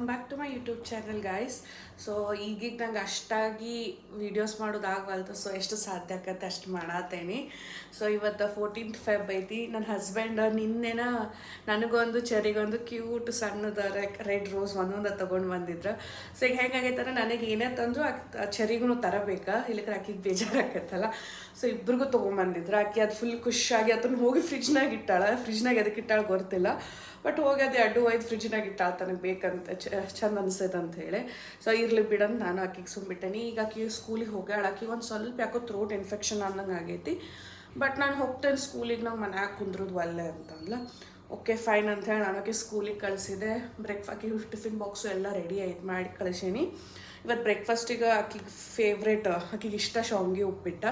Welcome back to my YouTube channel guys. So ಈಗೀಗ ನಂಗೆ ಅಷ್ಟಾಗಿ ವೀಡಿಯೋಸ್ ಮಾಡೋದು ಆಗವಲ್ತು. ಸೊ ಎಷ್ಟು ಸಾಧ್ಯ ಆಕತ್ತೆ ಅಷ್ಟು ಮಾಡತ್ತೇನೆ. ಸೊ ಇವತ್ತು 14th Feb ಐತಿ. ನನ್ನ ಹಸ್ಬೆಂಡ್ ನಿನ್ನೆನ ನನಗೊಂದು ಚೆರಿಗೊಂದು ಕ್ಯೂಟ್ ಸಣ್ಣದ ರೆಡ್ ರೋಸ್ ಒಂದೊಂದು ತೊಗೊಂಡು ಬಂದಿದ್ರು. ಸೊ ಈಗ ಹೆಂಗಾಗೈತಂದ್ರೆ ನನಗೆ ಏನೇ ತಂದರೂ ಚೆರಿಗೂ ತರಬೇಕಾ, ಇಲ್ಲಕ್ಕೆ ಆಕಿಗೆ ಬೇಜಾರಾಗತ್ತಲ್ಲ. ಸೊ ಇಬ್ರಿಗೂ ತೊಗೊಂಬಂದಿದ್ರು. ಆಕೆ ಅದು ಫುಲ್ ಖುಷಿಯಾಗಿ ಅದನ್ನು ಹೋಗಿ ಫ್ರಿಜ್ನಾಗ ಫ್ರಿಜ್ನಾಗ ಎದಕ್ಕೆ ಇಟ್ಟಾಳ ಗೊತ್ತಿಲ್ಲ. ಬಟ್ ಹೋಗಿ ಅದು 2-5 ಫ್ರಿಜ್ನಾಗ ಇಟ್ಟಾಳ ತನಗೆ ಬೇಕಂತ ಚಂದ ಅನಿಸ್ತೈತೆ ಅಂತ ಹೇಳಿ. ಸೊ ಇರ್ಲಿ ಬಿಡಂತ ನಾನು ಆಕಿಗೆ ಸುಮ್ಬಿಟ್ಟೇನಿ. ಈಗ ಆಕಿ ಸ್ಕೂಲಿಗೆ ಹೋಗ್ಯಾಳ. ಆಕಿಗೆ ಒಂದು ಸ್ವಲ್ಪ ಯಾಕೋ ಥ್ರೋಟ್ ಇನ್ಫೆಕ್ಷನ್ ಅನ್ನಂಗೆ ಆಗೈತಿ. ಬಟ್ ನಾನು ಹೋಗ್ತೇನೆ ಸ್ಕೂಲಿಗೆ, ನಂಗೆ ಮನ್ಯಾಗ ಕುಂದ್ರದು ಒಲ್ಲೆ ಅಂತಂದ್ಲ. ಓಕೆ ಫೈನ್ ಅಂತ ಹೇಳಿ ನಾನು ಆಕೆ ಸ್ಕೂಲಿಗೆ ಕಳಿಸಿದೆ. ಆಕಿ ಟಿಫಿನ್ ಬಾಕ್ಸು ಎಲ್ಲ ರೆಡಿ ಆಯ್ತು, ಮಾಡಿ ಕಳಿಸೀನಿ. ಇವತ್ತು ಬ್ರೇಕ್ಫಾಸ್ಟಿಗೆ ಆಕಿಗೆ ಫೇವ್ರೇಟ್, ಆಕಿಗೆ ಇಷ್ಟ ಶಾವ್ಗೆ ಉಪ್ಪಿಟ್ಟು.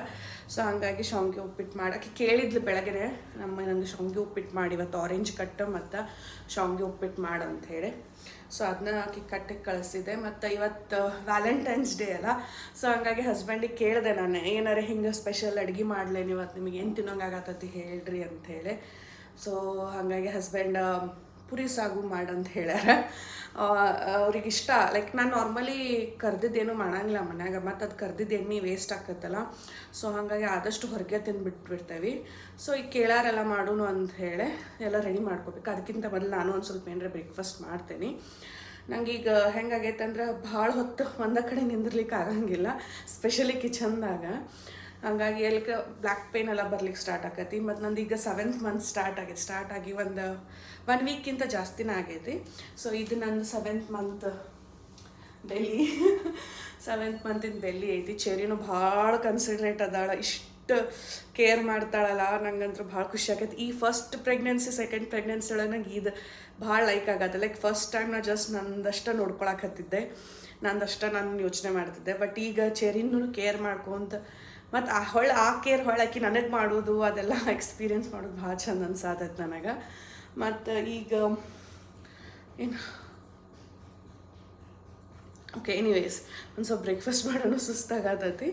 ಸೊ ಹಂಗಾಗಿ ಶಾವ್ಗೆ ಉಪ್ಪಿಟ್ಟು ಮಾಡಿ ಆಕೆ ಕೇಳಿದ್ಲು ಬೆಳಗ್ಗೆ, ನನಗೆ ಶಾವ್ಗೆ ಉಪ್ಪಿಟ್ಟು ಮಾಡಿ ಇವತ್ತು ಆರೆಂಜ್ ಕಟ್ಟು ಮತ್ತು ಶಾವ್ಗೆ ಉಪ್ಪಿಟ್ಟು ಮಾಡು ಅಂಥೇಳಿ. ಸೊ ಅದನ್ನ ಆಕೆ ಕಟ್ಟಿಗೆ ಕಳಿಸಿದೆ. ಮತ್ತು ಇವತ್ತು ವ್ಯಾಲೆಂಟೈನ್ಸ್ ಡೇ ಅಲ್ಲ. ಸೊ ಹಂಗಾಗಿ ಹಸ್ಬೆಂಡಿಗೆ ಕೇಳಿದೆ ನಾನು, ಏನಾರು ಹಿಂಗೆ ಸ್ಪೆಷಲ್ ಅಡುಗೆ ಮಾಡ್ಲೇನು ಇವತ್ತು, ನಿಮಗೆ ಏನು ತಿನ್ನೋಂಗಾಗತ್ತತಿ ಹೇಳ್ರಿ ಅಂಥೇಳಿ. ಸೊ ಹಾಗಾಗಿ ಹಸ್ಬೆಂಡ್ ಪುರಿ ಸಾಗು ಮಾಡಂತ ಹೇಳ್ಯಾರ. ಅವ್ರಿಗೆ ಇಷ್ಟ. ಲೈಕ್ ನಾನು ನಾರ್ಮಲಿ ಕರ್ದಿದ್ದೇನು ಮಾಡಂಗಿಲ್ಲ ಮನ್ಯಾಗ, ಮತ್ತು ಅದು ಕರ್ದಿದ್ದು ಎಣ್ಣೆ ವೇಸ್ಟ್ ಆಕತ್ತಲ್ಲ. ಸೊ ಹಾಗಾಗಿ ಆದಷ್ಟು ಹೊರಗೆ ತಿಂದುಬಿಟ್ಬಿಡ್ತೇವೆ. ಸೊ ಈಗ ಕೇಳಾರೆಲ್ಲ ಮಾಡೋಣ ಅಂತ ಹೇಳಿ ಎಲ್ಲ ರೆಡಿ ಮಾಡ್ಕೋಬೇಕು. ಅದಕ್ಕಿಂತ ಮೊದಲು ನಾನು ಒಂದು ಸ್ವಲ್ಪ ಏನಾರ ಬ್ರೇಕ್ಫಾಸ್ಟ್ ಮಾಡ್ತೀನಿ. ನಂಗೀಗ ಹೆಂಗಾಗೈತೆ ಅಂದ್ರೆ ಭಾಳ ಹೊತ್ತು ಒಂದೇ ಕಡೆ ನಿಂದಿರ್ಲಿಕ್ಕೆ ಆಗಂಗಿಲ್ಲ, ಸ್ಪೆಷಲಿ ಕಿಚನ್ದಾಗ. ಹಂಗಾಗಿ ಎಲ್ಕ ಬ್ಲ್ಯಾಕ್ ಪೇನ್ ಎಲ್ಲ ಬರ್ಲಿಕ್ಕೆ ಸ್ಟಾರ್ಟ್ ಆಕೈತಿ. ಮತ್ತು ನಂದು ಈಗ 7th ಮಂತ್ ಸ್ಟಾರ್ಟ್ ಆಗಿ ಒಂದು 1 ವೀಕ್ಕಿಂತ ಜಾಸ್ತಿನೇ ಆಗೈತಿ. ಸೊ ಇದು ನಂದು 7th month belly 7th ಮಂತಿನ belly ಐತಿ. ಚೆರಿನೂ ಭಾಳ ಕನ್ಸಿಡ್ರೇಟ್ ಅದಾಳ, ಇಷ್ಟು ಕೇರ್ ಮಾಡ್ತಾಳಲ್ಲ, ನಂಗಂತೂ ಭಾಳ ಖುಷಿ ಆಗೈತಿ. ಈ ಫಸ್ಟ್ ಪ್ರೆಗ್ನೆನ್ಸಿ ಸೆಕೆಂಡ್ ಪ್ರೆಗ್ನೆನ್ಸಿ ಒಳಗೆ ನಂಗೆ ಇದು ಭಾಳ ಲೈಕ್ ಆಗತ್ತೆ. ಲೈಕ್ ಫಸ್ಟ್ ಟೈಮ್ ನಾ ಜಸ್ಟ್ ನಂದಷ್ಟು ನೋಡ್ಕೊಳಕತ್ತಿದ್ದೆ, ನಂದಷ್ಟು ನಾನು ಯೋಚನೆ ಮಾಡ್ತಿದ್ದೆ. ಬಟ್ ಈಗ ಚೆರಿನೂ ಕೇರ್ ಮಾಡ್ಕೊಂತ ಮತ್ತು ಆ ಕೇರ್ ಹೊಳಕಿ ನನಗೆ ಮಾಡೋದು ಅದೆಲ್ಲ ಎಕ್ಸ್ಪೀರಿಯೆನ್ಸ್ ಮಾಡೋದು ಭಾಳ ಚಂದ ಅನ್ಸಾತೈತೆ ನನಗೆ. ಮತ್ತು ಈಗ ಏನು ಓಕೆ ಎನಿವೇಸ್ ಒಂದು ಸ್ವಲ್ಪ ಬ್ರೇಕ್ಫಾಸ್ಟ್ ಮಾಡೋಣ ಸುಸ್ತಾಗತೈತಿ.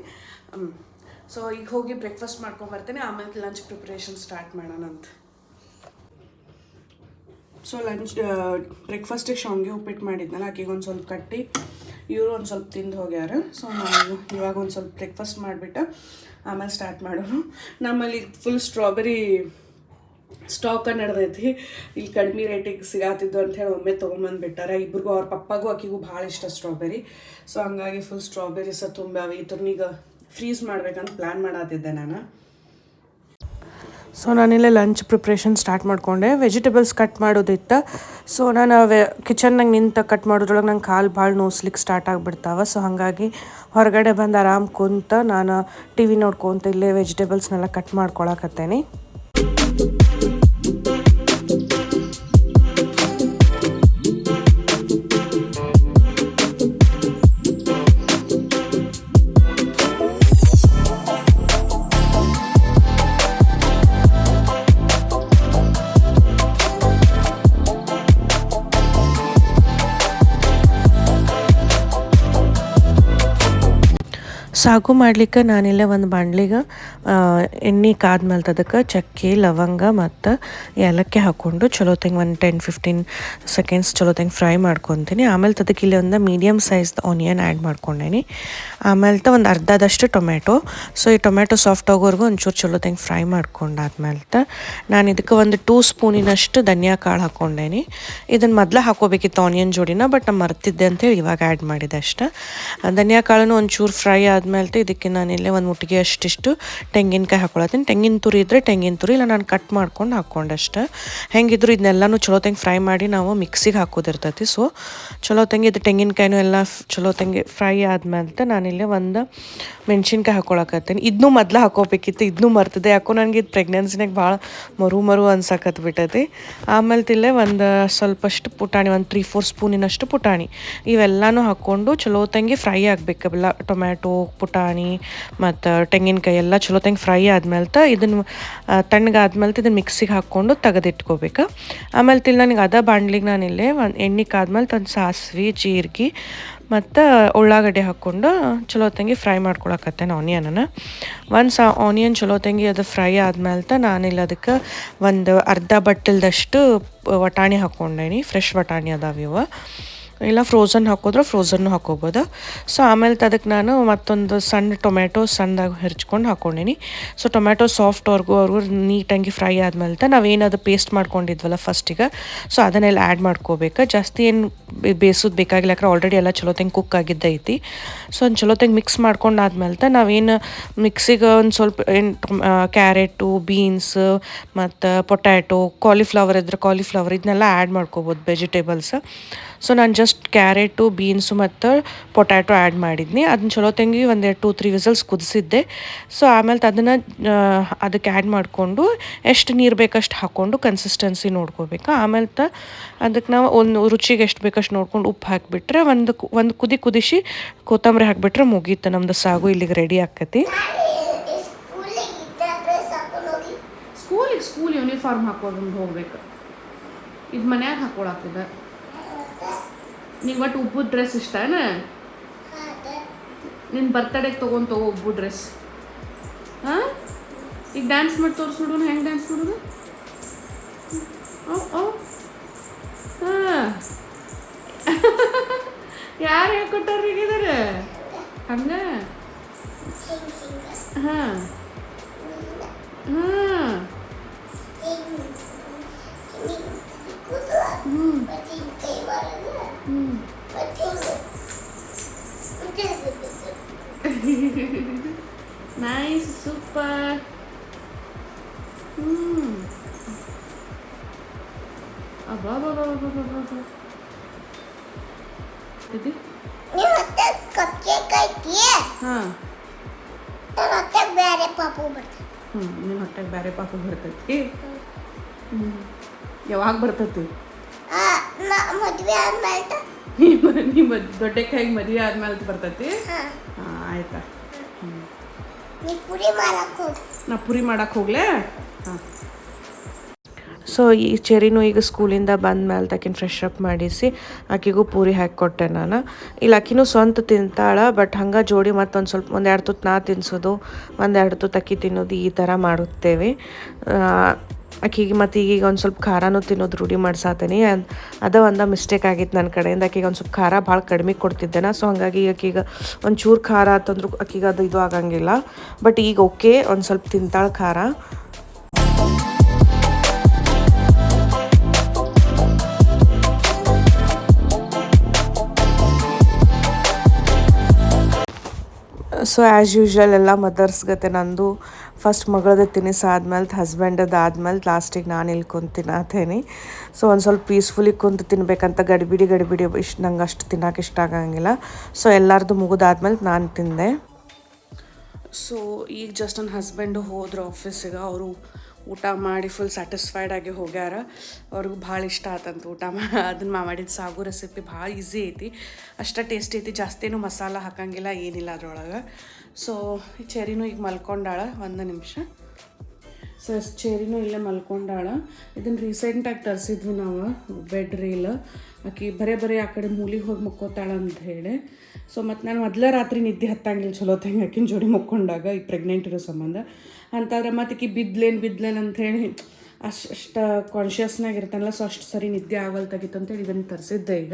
ಸೊ ಈಗ ಹೋಗಿ ಬ್ರೇಕ್ಫಾಸ್ಟ್ ಮಾಡ್ಕೊಂಬರ್ತೇನೆ, ಆಮೇಲೆ ಲಂಚ್ ಪ್ರಿಪ್ರೇಷನ್ ಸ್ಟಾರ್ಟ್ ಮಾಡೋಣ ಅಂತ. ಸೊ ಬ್ರೇಕ್ಫಾಸ್ಟಿಗೆ ಶಾವ್ಗೆ ಉಪ್ಪಿಟ್ಟು ಮಾಡಿದ್ನಲ್ಲ, ಆಕೆಗೆ ಒಂದು ಸ್ವಲ್ಪ ಕಟ್ಟಿ ಇವರು ಒಂದು ಸ್ವಲ್ಪ ತಿಂದು ಹೋಗ್ಯಾರ. ಸೊ ನಾವು ಇವಾಗ ಒಂದು ಸ್ವಲ್ಪ ಬ್ರೇಕ್ಫಾಸ್ಟ್ ಮಾಡಿಬಿಟ್ಟು ಆಮೇಲೆ ಸ್ಟಾರ್ಟ್ ಮಾಡೋಣ. ನಮ್ಮಲ್ಲಿ ಫುಲ್ ಸ್ಟ್ರಾಬೆರಿ ಸ್ಟಾಕ ನಡೆದೈತಿ. ಇಲ್ಲಿ ಕಡಿಮೆ ರೇಟಿಗೆ ಸಿಗಾತಿದ್ದು ಅಂಥೇಳಿ ಒಮ್ಮೆ ತೊಗೊಂಬಂದುಬಿಟ್ಟಾರೆ. ಇಬ್ರಿಗೂ ಅವ್ರ ಪಪ್ಪಾಗೂ ಆಕಿಗೂ ಭಾಳ ಇಷ್ಟ ಸ್ಟ್ರಾಬೆರಿ. ಸೊ ಹಂಗಾಗಿ ಫುಲ್ ಸ್ಟ್ರಾಬೆರಿಸ ತುಂಬ್ಯಾವ. ಇದ್ರನ್ನೀಗ ಫ್ರೀಸ್ ಮಾಡ್ಬೇಕಂತ ಪ್ಲ್ಯಾನ್ ಮಾಡತ್ತಿದ್ದೆ ನಾನು. ಸೊ ನಾನಿಲ್ಲೇ ಲಂಚ್ ಪ್ರಿಪ್ರೇಷನ್ ಸ್ಟಾರ್ಟ್ ಮಾಡಿಕೊಂಡೆ. ವೆಜಿಟೇಬಲ್ಸ್ ಕಟ್ ಮಾಡೋದಿತ್ತು. ಸೊ ನಾನು ಕಿಚನ್ನಾಗ ನಿಂತು ಕಟ್ ಮಾಡೋದ್ರೊಳಗೆ ನಂಗೆ ಕಾಲು ಭಾಳ ನೋಸ್ಲಿಕ್ಕೆ ಸ್ಟಾರ್ಟ್ ಆಗಿಬಿಡ್ತಾವೆ. ಸೊ ಹಾಗಾಗಿ ಹೊರಗಡೆ ಬಂದು ಆರಾಮ್ ಕುಂತ ನಾನು TV ನೋಡ್ಕೊತ ಇಲ್ಲೇ ವೆಜಿಟೇಬಲ್ಸ್ನೆಲ್ಲ ಕಟ್ ಮಾಡ್ಕೊಳಕತ್ತೇನೆ. ಸಾಗು ಮಾಡ್ಲಿಕ್ಕೆ ನಾನಿಲ್ಲೇ ಒಂದು ಬಾಣಲಿಗೆ ಎಣ್ಣೆ ಕಾದ್ಮೇಲೆ ಅದಕ್ಕೆ ಚಕ್ಕೆ ಲವಂಗ ಮತ್ತು ಏಲಕ್ಕಿ ಹಾಕ್ಕೊಂಡು ಚಲೋ ತಂಗೆ ಒಂದು 10-15 ಸೆಕೆಂಡ್ಸ್ ಚಲೋ ತಂಗೆ ಫ್ರೈ ಮಾಡ್ಕೊತೀನಿ. ಆಮೇಲೆ ಅದಕ್ಕೆ ಇಲ್ಲಿ ಒಂದು ಮೀಡಿಯಮ್ ಸೈಜ್ದು ಆನಿಯನ್ ಆ್ಯಡ್ ಮಾಡ್ಕೊಂಡೇನಿ. ಆಮೇಲೆ ಒಂದು ಅರ್ಧದಷ್ಟು ಟೊಮೆಟೊ. ಸೊ ಈ ಟೊಮೆಟೊ ಸಾಫ್ಟ್ ಆಗೋವರೆಗೂ ಒಂಚೂರು ಚಲೋ ತಂಗೆ ಫ್ರೈ ಮಾಡ್ಕೊಂಡಾದ್ಮೇಲೆ ನಾನು ಇದಕ್ಕೆ ಒಂದು 2 ಸ್ಪೂನಿನಷ್ಟು ಧನಿಯಾ ಕಾಳು ಹಾಕ್ಕೊಂಡೇನಿ. ಇದನ್ನು ಮೊದಲು ಹಾಕೋಬೇಕಿತ್ತು ಆನಿಯನ್ ಜೋಡಿನ, ಬಟ್ ನಾನು ಮರ್ತಿದ್ದೆ ಅಂತೇಳಿ ಇವಾಗ ಆ್ಯಡ್ ಮಾಡಿದೆ ಅಷ್ಟೆ. ಧನಿಯಾ ಕಾಳನ್ನು ಒಂಚೂರು ಫ್ರೈ ಆದ್ಮೇಲೆ ಇದಕ್ಕೆ ನಾನಿಲ್ಲೇ ಒಂದು ಮುಟ್ಟಿಗೆ ಅಷ್ಟಿಷ್ಟು ತೆಂಗಿನಕಾಯಿ ಹಾಕೊಳತ್ತೀನಿ. ತೆಂಗಿನ ತುರಿ ಇದ್ದರೆ ತೆಂಗಿನ ತುರಿ, ಇಲ್ಲ ನಾನು ಕಟ್ ಮಾಡ್ಕೊಂಡು ಹಾಕ್ಕೊಂಡಷ್ಟೆ. ಹೆಂಗಿದ್ರು ಇದನ್ನೆಲ್ಲನೂ ಚಲೋ ತಂಗೆ ಫ್ರೈ ಮಾಡಿ ನಾವು ಮಿಕ್ಸಿಗೆ ಹಾಕೋದಿರ್ತೈತಿ. ಸೊ ಚಲೋ ತಂಗಿ ಇದು ತೆಂಗಿನಕಾಯಿನೂ ಎಲ್ಲ ಚಲೋ ತಂಗಿ ಫ್ರೈ ಆದ್ಮೇಲೆ ನಾನಿಲ್ಲೇ ಒಂದು ಮೆಣಸಿನ್ಕಾಯಿ ಹಾಕೊಳಕತ್ತೀನಿ. ಇದನ್ನೂ ಮೊದಲು ಹಾಕೋಬೇಕಿತ್ತು, ಇದನ್ನೂ ಮರ್ತಿದ್ದೆ. ಯಾಕೋ ನನಗೆ ಇದು ಪ್ರೆಗ್ನೆನ್ಸಿನಾಗ ಭಾಳ ಮರು ಅನ್ಸಕತ್ಬಿಟ್ಟೈತಿ. ಆಮೇಲೆ ಇಲ್ಲೇ ಒಂದು ಸ್ವಲ್ಪಷ್ಟು ಪುಟಾಣಿ, ಒಂದು 3-4 ಸ್ಪೂನಿನಷ್ಟು ಪುಟಾಣಿ, ಇವೆಲ್ಲನೂ ಹಾಕ್ಕೊಂಡು ಚಲೋ ತಂಗಿ ಫ್ರೈ ಆಗಬೇಕಲ್ಲ. ಟೊಮ್ಯಾಟೊ, ಪುಟಾಣಿ ಮತ್ತು ತೆಂಗಿನಕಾಯಿ ಎಲ್ಲ ಚಲೋ ತಂಗೆ ಫ್ರೈ ಆದ್ಮೇಲೆ ಇದನ್ನು ತಣ್ಣಗಾದ್ಮೇಲೆ ಇದನ್ನು ಮಿಕ್ಸಿಗೆ ಹಾಕ್ಕೊಂಡು ತೆಗೆದಿಟ್ಕೋಬೇಕು. ಆಮೇಲೆ ನನಗೆ ಅದ ಬಾಣಲಿಗೆ ನಾನಿಲ್ಲೇ ಒಂದು ಎಣ್ಣೆ ಕಾದ್ಮೇಲೆ ಒಂದು ಸಾಸಿವೆ, ಜೀರಿಗೆ ಮತ್ತು ಉಳ್ಳಾಗಡ್ಡೆ ಹಾಕ್ಕೊಂಡು ಚಲೋ ತಂಗಿ ಫ್ರೈ ಮಾಡ್ಕೊಳಕತ್ತೇನೆ ಆನಿಯನನ್ನು. ಒನ್ಸ್ ಆನಿಯನ್ ಚಲೋ ತಂಗಿ ಅದು ಫ್ರೈ ಆದ್ಮೇಲೆ ನಾನಿಲ್ಲಿ ಅದಕ್ಕೆ ಒಂದು ಅರ್ಧ ಬಟ್ಟಲ್ದಷ್ಟು ವಟಾಣಿ ಹಾಕ್ಕೊಂಡೇನಿ. ಫ್ರೆಶ್ ವಟಾಣಿ ಅದಾವ ಇವು. ಇಲ್ಲ ಫ್ರೋಝನ್ ಹಾಕಿದ್ರೆ ಫ್ರೋಝನ್ನು ಹಾಕೋಬೋದು. ಸೊ ಆಮೇಲೆ ಅದಕ್ಕೆ ನಾನು ಮತ್ತೊಂದು ಸಣ್ಣ ಟೊಮೆಟೊ ಸಣ್ಣದಾಗಿ ಹೆರ್ಚ್ಕೊಂಡು ಹಾಕ್ಕೊಂಡೀನಿ. ಸೊ ಟೊಮೆಟೊ ಸಾಫ್ಟ್ವರೆಗೂ ನೀಟಾಗಿ ಫ್ರೈ ಆದ್ಮೇಲೆ ನಾವೇನದು ಪೇಸ್ಟ್ ಮಾಡ್ಕೊಂಡಿದ್ವಲ್ಲ ಫಸ್ಟಿಗೆ, ಸೊ ಅದನ್ನೆಲ್ಲ ಆ್ಯಡ್ ಮಾಡ್ಕೋಬೇಕು. ಜಾಸ್ತಿ ಏನು ಬೇಯಿಸೋದು ಬೇಕಾಗಿಲ್ಲ, ಯಾಕಂದ್ರೆ ಆಲ್ರೆಡಿ ಎಲ್ಲ ಚಲೋತ್ತಂಗೆ ಕುಕ್ ಆಗಿದ್ದೈತಿ. ಸೊ ಒಂದು ಚಲೋತ್ತಂಗೆ ಮಿಕ್ಸ್ ಮಾಡ್ಕೊಂಡಾದ್ಮೇಲೆ ನಾವೇನು ಮಿಕ್ಸಿಗೆ ಒಂದು ಸ್ವಲ್ಪ ಏನು ಕ್ಯಾರೆಟು, ಬೀನ್ಸ್ ಮತ್ತು ಪೊಟ್ಯಾಟೊ, ಕಾಲಿಫ್ಲವರ್ ಇದ್ರೆ ಕಾಲಿಫ್ಲವರ್ ಇದನ್ನೆಲ್ಲ ಆ್ಯಡ್ ಮಾಡ್ಕೋಬೋದು ವೆಜಿಟೇಬಲ್ಸ್. ಸೊ ನಾನು ಜಸ್ಟ್ ಕ್ಯಾರೆಟು, ಬೀನ್ಸು ಮತ್ತು ಪೊಟ್ಯಾಟೊ ಆ್ಯಡ್ ಮಾಡಿದ್ನಿ. ಅದನ್ನ ಚಲೋ ತಂಗಿ ಒಂದೆರಡು 2-3 ವಿಸಲ್ಸ್ ಕುದಿಸಿದ್ದೆ. ಸೊ ಆಮೇಲೆ ಅದನ್ನು ಅದಕ್ಕೆ ಆ್ಯಡ್ ಮಾಡಿಕೊಂಡು ಎಷ್ಟು ನೀರು ಬೇಕಷ್ಟು ಹಾಕ್ಕೊಂಡು ಕನ್ಸಿಸ್ಟೆನ್ಸಿ ನೋಡ್ಕೋಬೇಕು. ಆಮೇಲೆ ಅದಕ್ಕೆ ನಾವು ಒಂದು ರುಚಿಗೆ ಎಷ್ಟು ಬೇಕಷ್ಟು ನೋಡ್ಕೊಂಡು ಉಪ್ಪು ಹಾಕಿಬಿಟ್ರೆ ಒಂದು ಕುದಿಸಿ ಕೊತ್ತಂಬರಿ ಹಾಕಿಬಿಟ್ರೆ ಮುಗೀತು, ನಮ್ದು ಸಾಗು ಇಲ್ಲಿಗೆ ರೆಡಿ ಆಕತಿ. ಸ್ಕೂಲ್ ಯೂನಿಫಾರ್ಮ್ ಹಾಕೊಂಡು ಹೋಗ್ಬೇಕು. ಇದು ಮನ್ಯಾಗ ಹಾಕೊಳಾಕಿದೆ. ನೀವು ಒಟ್ಟು ಉಬ್ಬು ಡ್ರೆಸ್ ಇಷ್ಟನ? ನಿನ್ನ ಬರ್ತಡೇಗೆ ತಗೋ ಉಬ್ಬು ಡ್ರೆಸ್. ಹಾಂ, ಈಗ ಡ್ಯಾನ್ಸ್ ಮಾಡಿ ತೋರಿಸ್ಬಿಡು. ಹೆಂಗೆ ಡ್ಯಾನ್ಸ್ ಮಾಡೋದು? ಹಾಂ, ಯಾರು ಹೇಳ್ಕೊಟ್ಟಾರ ಈಗಿದಾರೆ ಹಂಗೆ? ಹಾಂ ಹಾಂ ನೈಸ್, ಸೂಪರ್. ಅಬ್ಬಾ ನಿನ್ನ ಹೊಟ್ಟೆಗೆ ಬೇರೆ ಪಾಪು ಬರ್ತೈತಿ. ಯಾವಾಗ ಬರ್ತೈತಿ? ನಿಮ್ಮ ದೊಡ್ಡ ಕೈಗೆ ಮದುವೆ ಆದ್ಮೇಲೆ ಬರ್ತೈತಿ. ಹಾಂ, ಆಯ್ತಾ. ನಾ ಪುರಿ ಮಾಡಕ್ಕೆ ಹೋಗ್ಲೇ? ಹಾಂ. ಸೊ ಈ ಚೆರಿನೂ ಈಗ ಸ್ಕೂಲಿಂದ ಬಂದಮೇಲೆ ಆಕಿನ ಫ್ರೆಶ್ ಅಪ್ ಮಾಡಿಸಿ ಆಕಿಗೂ ಪೂರಿ ಹಾಕಿಕೊಟ್ಟೆ ನಾನು. ಇಲ್ಲಿ ಆಕಿನೂ ಸ್ವಂತ ತಿಂತಾಳೆ, ಬಟ್ ಹಂಗೆ ಜೋಡಿ ಮತ್ತೊಂದು ಸ್ವಲ್ಪ 1-2 ತುತ್ತು ನಾ ತಿನ್ನಿಸೋದು, 1-2 ತುತ್ತು ಅಕ್ಕಿ ತಿನ್ನೋದು, ಈ ಥರ ಮಾಡುತ್ತೇವೆ. ಆಕಿಗೆ ಮತ್ತು ಈಗೀಗ ಒಂದು ಸ್ವಲ್ಪ ಖಾರನೂ ತಿನ್ನೋದು ರೂಢಿ ಮಾಡ್ಸಾತೀನಿ. ಅದು ಒಂದು ಮಿಸ್ಟೇಕ್ ಆಗಿತ್ತು ನನ್ನ ಕಡೆಯಿಂದ. ಆಕಿಗೆ ಒಂದು ಸ್ವಲ್ಪ ಖಾರ ಭಾಳ ಕಡಿಮೆ ಕೊಡ್ತಿದ್ದೆ. ಸೊ ಹಾಗಾಗಿ ಆಕಿಗೆ ಒಂಚೂರು ಖಾರ ಆತಂದ್ರೂ ಆಕಿಗೆ ಅದು ಇದು ಆಗಂಗಿಲ್ಲ. ಬಟ್ ಈಗ ಓಕೆ, ಒಂದು ಸ್ವಲ್ಪ ತಿಂತಾಳೆ ಖಾರ. ಸೊ ಆ್ಯಸ್ ಯೂಶ್ವಲ್ ಎಲ್ಲ ಮದರ್ಸ್ ಗತೆ ನಂದು ಫಸ್ಟ್ ಮಗಳದ್ದು ತಿನ್ನಿಸಾದ್ಮೇಲೆ ಹಸ್ಬೆಂಡದ್ದು ಆದ್ಮೇಲೆ ಲಾಸ್ಟಿಗೆ ನಾನು ಇಲ್ಲಿ ಕುಂತು ತಿನ್ನತ್ತೇನೆ. ಸೊ ಒಂದು ಸ್ವಲ್ಪ ಪೀಸ್ಫುಲಿ ಕುಂತು ತಿನ್ಬೇಕಂತ ಗಡಿಬಿಡಿ ಇಷ್ಟು ನಂಗೆ ಅಷ್ಟು ತಿನ್ನೋಕೆ ಇಷ್ಟ ಆಗಂಗಿಲ್ಲ. ಸೊ ಎಲ್ಲರದು ಮುಗಿದಾದ್ಮೇಲೆ ನಾನು ತಿಂದೆ. ಸೊ ಈಗ ಜಸ್ಟ್ ನನ್ನ ಹಸ್ಬೆಂಡು ಹೋದ್ರು ಆಫೀಸಿಗೆ. ಅವರು ಊಟ ಮಾಡಿ ಫುಲ್ ಸ್ಯಾಟಿಸ್ಫೈಡ್ ಆಗಿ ಹೋಗ್ಯಾರ. ಅವ್ರಿಗೂ ಭಾಳ ಇಷ್ಟ ಆತಂತ ಊಟ ಅದನ್ನು ಮಾಡಿದ ಸಾಗು ರೆಸಿಪಿ ಭಾಳ ಈಸಿ ಐತಿ, ಅಷ್ಟೇ ಟೇಸ್ಟಿ ಐತಿ. ಜಾಸ್ತಿ ಏನು ಮಸಾಲ ಹಾಕಂಗಿಲ್ಲ, ಏನಿಲ್ಲ ಅದ್ರೊಳಗೆ. ಸೊ ಚೆರಿನೂ ಈಗ ಮಲ್ಕೊಂಡಾಳ. 1 ನಿಮಿಷ. ಸೊ ಚೆರಿನೂ ಇಲ್ಲೇ ಮಲ್ಕೊಂಡಾಳ. ಇದನ್ನು ರೀಸೆಂಟಾಗಿ ತರಿಸಿದ್ವಿ ನಾವು, ಬೆಡ್ ರೀಲ್. ಆಕಿ ಬರೀ ಆ ಕಡೆ ಮೂಲಿಗೆ ಹೋಗಿ ಮಕ್ಕೋತಾಳ ಅಂತ ಹೇಳಿ. ಸೊ ಮತ್ತು ನಾನು ಮೊದಲ ರಾತ್ರಿ ನಿದ್ದೆ ಹತ್ತಂಗಿಲ್ಲ ಚಲೋ ತಂಗೆ ಆಕಿನ ಜೋಡಿ ಮಕ್ಕೊಂಡಾಗ, ಈಗ ಪ್ರೆಗ್ನೆಂಟ್ ಇರೋ ಸಂಬಂಧ. ಅಂತಂದ್ರೆ ಮತ್ತು ಆಕಿ ಬಿದ್ಲೇನು ಅಂಥೇಳಿ ಅಷ್ಟು ಕಾನ್ಷಿಯಸ್ನಾಗ ಇರ್ತಾನಲ್ಲ. ಸೊ ಅಷ್ಟು ಸರಿ ನಿದ್ದೆ ಆಗಲ್ತಾಗಿತ್ತು ಅಂತೇಳಿ ಇದನ್ನು ತರಿಸಿದ್ದೆ ಈಗ.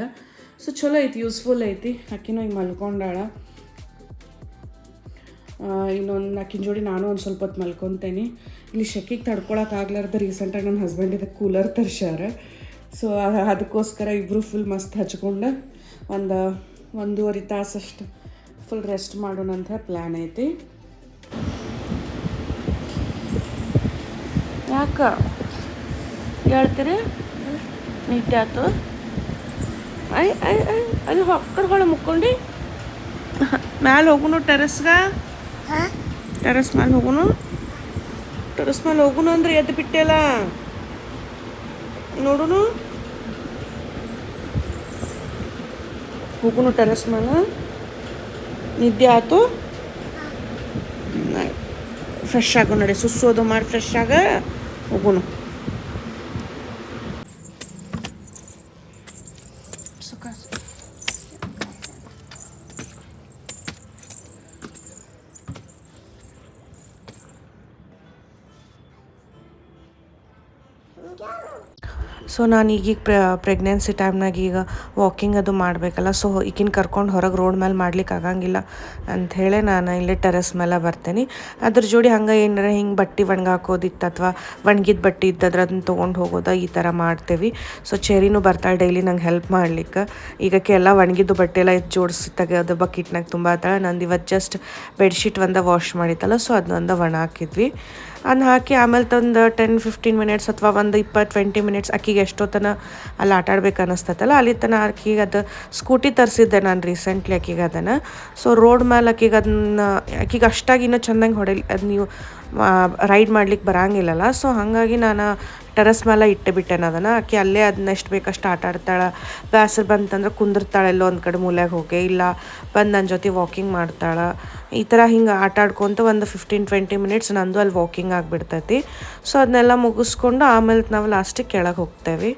ಸೊ ಚಲೋ ಐತಿ, ಯೂಸ್ಫುಲ್ ಐತಿ. ಆಕಿನೂ ಈಗ ಮಲ್ಕೊಂಡಾಳ. ಇನ್ನೊಂದು ಆಕಿನ ಜೋಡಿ ನಾನು ಒಂದು ಸ್ವಲ್ಪ ಹೊತ್ತು ಮಲ್ಕೊತೇನೆ. ಇಲ್ಲಿ ಶೆಕಿಗೆ ತಡ್ಕೊಳಕ್ಕಾಗ್ಲಾರ್ದ ರೀಸೆಂಟಾಗಿ ನನ್ನ ಹಸ್ಬೆಂಡ್ ಇದಕ್ಕೆ ಕೂಲರ್ ತರ್ಸ್ಯಾರ. ಸೊ ಅದಕ್ಕೋಸ್ಕರ ಇಬ್ಬರು ಫುಲ್ ಮಸ್ತ್ ಹಚ್ಕೊಂಡು 1-1.5 ತಾಸಷ್ಟು ಫುಲ್ ರೆಸ್ಟ್ ಮಾಡೋಣಂತ ಪ್ಲ್ಯಾನ್ ಐತಿ. ಯಾಕೆ ಹೇಳ್ತೀರಿ? ನಿದ್ದೆ ಆಯ್ತು. ಅಲ್ಲಿ ಹೊಕ್ಕರ್ ಹೊಳೆ ಮುಕ್ಕೊಂಡು ಮ್ಯಾಲೆ ಹೋಗುನು ಟೆರೆಸ್ಗೆ. ಟೆರೆಸ್ ಮೇಲೆ ಹೋಗುನು ಅಂದ್ರೆ ಎದ್ದು ಬಿಟ್ಟೆಲ್ಲ ನೋಡುನು. ಹೋಗುನು ಟೆರೆಸ್ ಮೇಲೆ. ನಿದ್ದೆ ಆಯ್ತು, ಫ್ರೆಶ್ ಆಗು ನಡಿ. ಸುಸ್ಸೋದು ಮಾಡಿ ಫ್ರೆಶ್ ಆಗ ಹೋಗುನು. ಸೊ ನಾನು ಈಗೀಗ ಪ್ರೆಗ್ನೆನ್ಸಿ ಟೈಮ್ನಾಗ ಈಗ ವಾಕಿಂಗ್ ಅದು ಮಾಡಬೇಕಲ್ಲ, ಸೊ ಈಗಿನ ಕರ್ಕೊಂಡು ಹೊರಗೆ ರೋಡ್ ಮೇಲೆ ಮಾಡ್ಲಿಕ್ಕೆ ಆಗಂಗಿಲ್ಲ ಅಂಥೇಳಿ ನಾನು ಇಲ್ಲೇ ಟೆರೆಸ್ ಮೇಲೆ ಬರ್ತೀನಿ. ಅದ್ರ ಜೋಡಿ ಹಂಗೆ ಏನಾರ ಹಿಂಗೆ ಬಟ್ಟೆ ಒಣಗಾಕೋದಿತ್ತು ಅಥವಾ ಒಣಗಿದ ಬಟ್ಟೆ ಇದ್ದದ್ರೆ ಅದನ್ನ ತೊಗೊಂಡು ಹೋಗೋದು ಈ ಥರ ಮಾಡ್ತೇವೆ. ಸೊ ಚೆರಿನೂ ಬರ್ತಾಳೆ ಡೈಲಿ ನಂಗೆ ಹೆಲ್ಪ್ ಮಾಡ್ಲಿಕ್ಕೆ. ಈಗಕ್ಕೆ ಎಲ್ಲ ಒಣಗಿದ್ದು ಬಟ್ಟೆ ಎಲ್ಲ ಜೋಡಿಸಿ ತೆಗೆಯೋದು ಬಕೆಟ್ನಾಗ ತುಂಬ ಆತಾಳೆ. ನಂದು ಇವತ್ತು ಜಸ್ಟ್ ಬೆಡ್ಶೀಟ್ ಒಂದ ವಾಶ್ ಮಾಡಿತ್ತಲ್ಲ, ಸೊ ಅದನ್ನೊಂದು ಒಣ ಹಾಕಿದ್ವಿ. ಅದನ್ನ ಹಾಕಿ ಆಮೇಲೆ ತಂದು 10-15 ಮಿನಿಟ್ಸ್ ಅಥವಾ ಒಂದು 20-20 ಮಿನಿಟ್ಸ್ ಅಕ್ಕಿಗೆ ಎಷ್ಟೊತ್ತನ ಅಲ್ಲಿ ಆಟಾಡ್ಬೇಕು ಅನ್ನಿಸ್ತೈತಲ್ಲ ಅಲ್ಲಿ ತನಕ ಆಕಿಗೆ ಅದು ಸ್ಕೂಟಿ ತರಿಸಿದ್ದೆ ನಾನು ರೀಸೆಂಟ್ಲಿ ಅಕ್ಕಿಗೆ ಅದನ್ನು. ಸೊ ರೋಡ್ ಮೇಲೆ ಅಕ್ಕಿಗೆ ಅಷ್ಟಾಗಿ ಇನ್ನೂ ಚೆಂದಂಗೆ ಅದು ನೀವು ರೈಡ್ ಮಾಡ್ಲಿಕ್ಕೆ ಬರಂಗಿಲ್ಲಲ್ಲ. ಸೊ ಹಾಗಾಗಿ ನಾನು ಟೆರೆಸ್ ಮೇಲೆ ಇಟ್ಟುಬಿಟ್ಟೆನ ಅದನ್ನು. ಆಕೆ ಅಲ್ಲೇ ಅದನ್ನ ಎಷ್ಟು ಬೇಕಷ್ಟು ಆಟ ಆಡ್ತಾಳೆ. ಬೇಸರ ಬಂತಂದ್ರೆ ಕುಂದಿರ್ತಾಳೆ ಎಲ್ಲೋ ಒಂದು ಕಡೆ ಮೂಲೆಗೆ ಹೋಗಿ, ಇಲ್ಲ ಬಂದು ನನ್ನ ಜೊತೆ ವಾಕಿಂಗ್ ಮಾಡ್ತಾಳೆ. ಈ ಥರ ಹಿಂಗೆ ಆಟ ಆಡ್ಕೊತ ಒಂದು 15-20 ಮಿನಿಟ್ಸ್ ನಂದು ಅಲ್ಲಿ ವಾಕಿಂಗ್ ಆಗಿಬಿಡ್ತೈತಿ. ಸೊ ಅದನ್ನೆಲ್ಲ ಮುಗಿಸ್ಕೊಂಡು ಆಮೇಲೆ ನಾವು ಲಾಸ್ಟಿಗೆ ಕೆಳಗೆ ಹೋಗ್ತೇವೆ.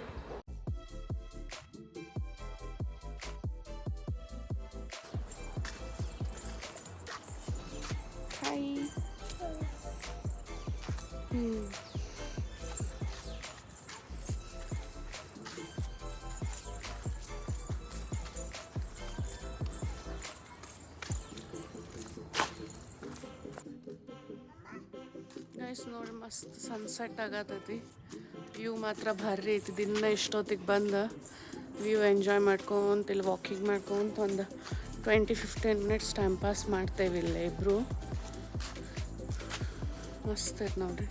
ಗೈಸ್ ನೋಡಿ ಮಸ್ತ್ ಸನ್ಸೆಟ್ ಆಗತೈತಿ. ವ್ಯೂ ಮಾತ್ರ ಭಾರಿ ಐತಿ. ದಿನ ಇಷ್ಟೊತ್ತಿಗೆ ಬಂದು ವ್ಯೂ ಎಂಜಾಯ್ ಮಾಡ್ಕೊಂತ ಇಲ್ಲಿ ವಾಕಿಂಗ್ ಮಾಡ್ಕೊಂತ ಒಂದು 20-15 ಮಿನಿಟ್ಸ್ ಟೈಮ್ ಪಾಸ್ ಮಾಡ್ತೇವೆ ಇಲ್ಲೇ ಇಬ್ಬರು. ಮಸ್ತ್ ಐತೆ ನೋಡ್ರಿ.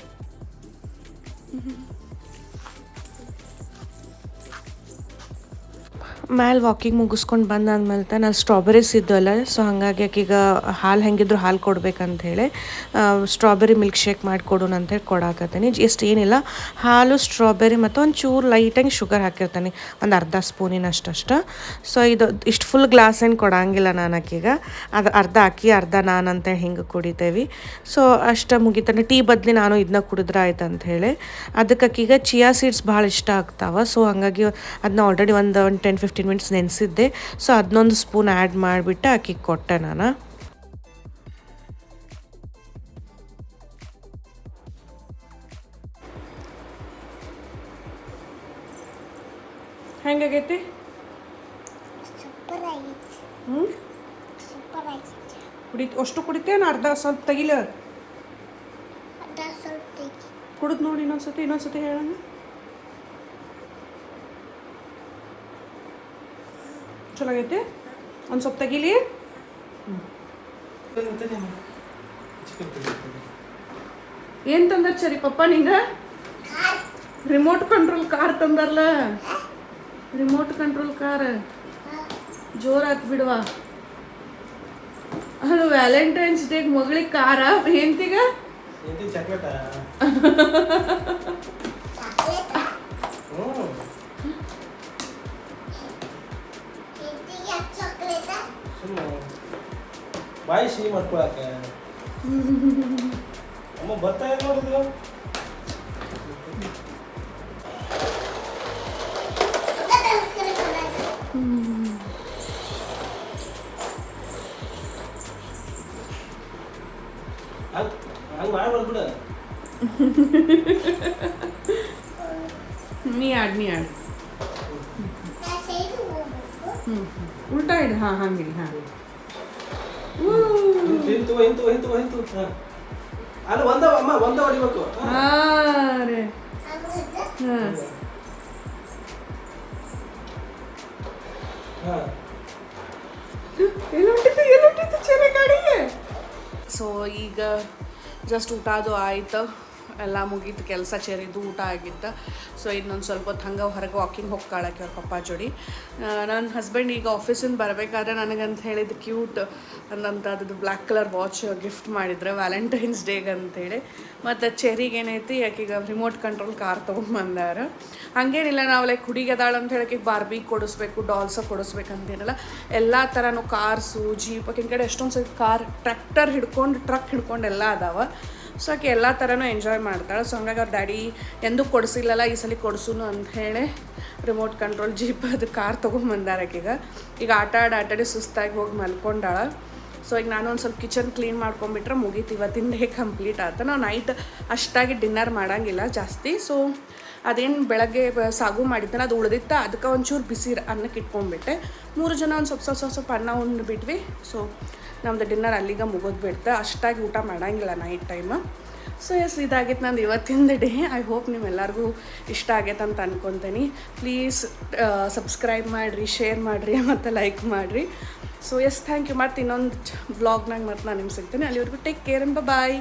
ಮ್ಯಾಲೆ ವಾಕಿಂಗ್ ಮುಗಿಸ್ಕೊಂಡು ಬಂದಾದ್ಮೇಲೆ ನಾನು ಸ್ಟ್ರಾಬೆರೀಸ್ ಇದ್ದವಲ್ಲ, ಸೊ ಹಾಗಾಗಿ ಆಕೀಗ ಹಾಲು ಹೆಂಗಿದ್ರು ಹಾಲು ಕೊಡ್ಬೇಕಂತ ಹೇಳಿ ಸ್ಟ್ರಾಬೆರಿ ಮಿಲ್ಕ್ ಶೇಕ್ ಮಾಡಿಕೊಡೋಣ ಅಂತೇಳಿ ಕೊಡಾಕತ್ತೀನಿ. ಎಷ್ಟು ಏನಿಲ್ಲ, ಹಾಲು ಸ್ಟ್ರಾಬೆರಿ ಮತ್ತು ಒಂದು ಚೂರು ಲೈಟಾಗಿ ಶುಗರ್ ಹಾಕಿರ್ತೀನಿ, ಒಂದು ಅರ್ಧ ಸ್ಪೂನಿನಷ್ಟು. ಸೊ ಇದು ಇಷ್ಟು ಫುಲ್ ಗ್ಲಾಸ್ ಏನು ಕೊಡಂಗಿಲ್ಲ ನಾನು ಆಕೀಗ. ಅದು ಅರ್ಧ ಅಕ್ಕಿ ಅರ್ಧ ನಾನು ಅಂತೇಳಿ ಹಿಂಗೆ ಕುಡಿತೇವೆ. ಸೊ ಅಷ್ಟು ಮುಗಿತಾನೆ ಟೀ ಬದಲಿ ನಾನು ಇದನ್ನ ಕುಡಿದ್ರೆ ಆಯ್ತು ಅಂಥೇಳಿ. ಅದಕ್ಕೆ ಆಕೀಗ ಚಿಯಾ ಸೀಡ್ಸ್ ಭಾಳ ಇಷ್ಟ ಆಗ್ತಾವೆ. ಸೊ ಹಾಗಾಗಿ ಅದನ್ನ ಆಲ್ರೆಡಿ ಒಂದು 10-15 ಮಿನಿಟ್ಸ್ ನೆನೆಸಿದ್ದೆ. ಸೊ ಅದನ್ನೊಂದು ಸ್ಪೂನ್ ಆ್ಯಡ್ ಮಾಡಿಬಿಟ್ಟು ಆಕಿಗೆ ಕೊಟ್ಟೆ ನಾನು. ಹೆಂಗಾಗೈತಿ? ಅಷ್ಟು ಕುಡಿತೇನು? ಅರ್ಧ ಸ್ವಲ್ಪ ತೆಗಿಲ ಕುಡಿದು ನೋಡಿ ಇನ್ನೊಂದ್ಸತಿ ಹೇಳೋಣ. ಚಲೋ ಆಗೈತೆ? ಒಂದು ಸ್ವಲ್ಪ ತೆಗೀಲಿ. ಏನು ತಂದಾರ ಸರಿ ಪಪ್ಪ ನಿಂಗೆ? ರಿಮೋಟ್ ಕಂಟ್ರೋಲ್ ಕಾರ್ ತಂದಾರಲ್ಲ, ರಿಮೋಟ್ ಕಂಟ್ರೋಲ್ ಕಾರ್ ಜೋರು ಹಾಕ್ಬಿಡುವ. ಅದು ವ್ಯಾಲೆಂಟೈನ್ಸ್ ಡೇಗೆ ಮಗಳಿಗೆ ಕಾರ, ಹೆಂಡ್ತಿಗ ಬಾಯಿ ಸಿಹಿ ಮಾಡ್ಕೊಳಕ್ಕೆ ಅಮ್ಮ ಬರ್ತಾ ಇಲ್ಲ ನೋಡಿದ್ರು. ಹಂಗೆ ಮಾಡ್ಬಾರ್ದು ಬಿಡ. ನೀ ಆಡ್ ಉಲ್ಟಾ ಇಡು. ಹಾಂ ಹಂಗೆ. ಹಾಂ ಹಿಂತು ಅಲ್ಲಿ ಒಂದ ಹೊಡಿಬೇಕು. ರೀ ಎಲ್ಲೊಂಟಿತ್ತು ಚೆನ್ನಾಗಿ ಗಾಡಿಗೆ. ಸೊ ಈಗ ಜಸ್ಟ್ ಊಟ ಅದು ಆಯ್ತು, ಎಲ್ಲ ಮುಗೀತು ಕೆಲಸ, ಚೆರಿದು ಊಟ ಆಗಿತ್ತು. ಸೊ ಇನ್ನೊಂದು ಸ್ವಲ್ಪ ಹೊತ್ತು ಹಂಗೆ ಹೊರಗೆ ವಾಕಿಂಗ್ ಹೋಗ್ಕಾಳಕ್ಕೆ ಅವ್ರ ಪಪ್ಪ ಜೋಡಿ. ನನ್ನ ಹಸ್ಬೆಂಡ್ ಈಗ ಆಫೀಸಿಂದ ಬರಬೇಕಾದ್ರೆ ನನಗಂತ ಹೇಳಿದ್ದು ಕ್ಯೂಟ್ ಅನ್ನಂಥದ್ದು ಬ್ಲ್ಯಾಕ್ ಕಲರ್ ವಾಚ್ ಗಿಫ್ಟ್ ಮಾಡಿದ್ರೆ ವ್ಯಾಲೆಂಟೈನ್ಸ್ ಡೇಗೆ ಅಂಥೇಳಿ. ಮತ್ತು ಚೆರಿಗೆ ಏನೈತಿ ಆಕೆಗೆ ರಿಮೋಟ್ ಕಂಟ್ರೋಲ್ ಕಾರ್ ತೊಗೊಂಬಂದಾರ. ಹಾಗೇನಿಲ್ಲ ನಾವು ಲೈಕ್ ಹುಡುಗಿ ಅದಾಳ ಅಂತ ಹೇಳಕ್ಕೆ ಬಾರ್ಬಿ ಕೊಡಿಸ್ಬೇಕು, ಡಾಲ್ಸ ಕೊಡಿಸ್ಬೇಕಂತೇನಿಲ್ಲ. ಎಲ್ಲ ಥರನೂ ಕಾರ್ಸು, ಜೀಪ್, ಆಕಿನ ಕಡೆ ಎಷ್ಟೊಂದು ಸಲ ಕಾರ್, ಟ್ರ್ಯಾಕ್ಟರ್ ಟ್ರಕ್ ಹಿಡ್ಕೊಂಡು ಎಲ್ಲ ಅದಾವೆ. ಸೊ ಆಕೆ ಎಲ್ಲ ಥರನೂ ಎಂಜಾಯ್ ಮಾಡ್ತಾಳೆ. ಸೊ ಹಂಗಾಗಿ ಅವ್ರ ಡ್ಯಾಡಿ ಎಂದೂ ಕೊಡಿಸಿಲ್ಲಲ್ಲ, ಈ ಸಲ ಕೊಡಿಸೋನು ಅಂಥೇಳಿ ರಿಮೋಟ್ ಕಂಟ್ರೋಲ್ ಜೀಪ್ ಅದು ಕಾರ್ ತೊಗೊಂಬಂದಾರ ಆಕೆಗೆ. ಈಗ ಆಟಾಡಿ ಸುಸ್ತಾಗಿ ಹೋಗಿ ಮಲ್ಕೊಂಡಾಳ. ಸೊ ಈಗ ನಾನು ಒಂದು ಸ್ವಲ್ಪ ಕಿಚನ್ ಕ್ಲೀನ್ ಮಾಡ್ಕೊಂಬಿಟ್ರೆ ಮುಗೀತು, ಇವತ್ತಿನ ಡೇ ಕಂಪ್ಲೀಟ್ ಆಯ್ತು. ನಾವು ನೈಟ್ ಅಷ್ಟಾಗಿ ಡಿನ್ನರ್ ಮಾಡೋಂಗಿಲ್ಲ ಜಾಸ್ತಿ. ಸೊ ಅದೇನು ಬೆಳಗ್ಗೆ ಸಾಗು ಮಾಡಿದ್ದಾನೆ ಅದು ಉಳಿದಿತ್ತ, ಅದಕ್ಕೆ ಒಂಚೂರು ಬಿಸಿ ಅನ್ನಕ್ಕೆ ಇಟ್ಕೊಂಡ್ಬಿಟ್ಟೆ. 3 ಜನ ಒಂದು ಸ್ವಲ್ಪ ಅನ್ನ ಉಂಡ್ಬಿಟ್ವಿ. ಸೊ ನಮ್ಮದು ಡಿನ್ನರ್ ಅಲ್ಲಿಗೆ ಮುಗಿದ್ಬಿಡ್ತೆ. ಅಷ್ಟಾಗಿ ಊಟ ಮಾಡೋಂಗಿಲ್ಲ ನೈಟ್ ಟೈಮ್. ಸೊ ಎಸ್, ಇದಾಗೈತೆ ನಂದು ಇವತ್ತಿನ ಡೇ. ಐ ಹೋಪ್ ನಿಮ್ಮೆಲ್ಲರಿಗೂ ಇಷ್ಟ ಆಗೈತೆ ಅಂತ ಅನ್ಕೊತೀನಿ. ಪ್ಲೀಸ್ ಸಬ್ಸ್ಕ್ರೈಬ್ ಮಾಡಿರಿ, ಶೇರ್ ಮಾಡಿರಿ ಮತ್ತು ಲೈಕ್ ಮಾಡಿರಿ. So yes, thank you. ಮತ್ತು ಇನ್ನೊಂದು ವ್ಲಾಗ್ನಾಗ ಮತ್ತು ನಾನು ನಿಮ್ಗೆ ಸಿಗ್ತೀನಿ. ಅಲ್ಲಿವರೆಗೂ ಟೇಕ್ ಕೇರ್ ಅಂಡ್ ಬಾಯ್.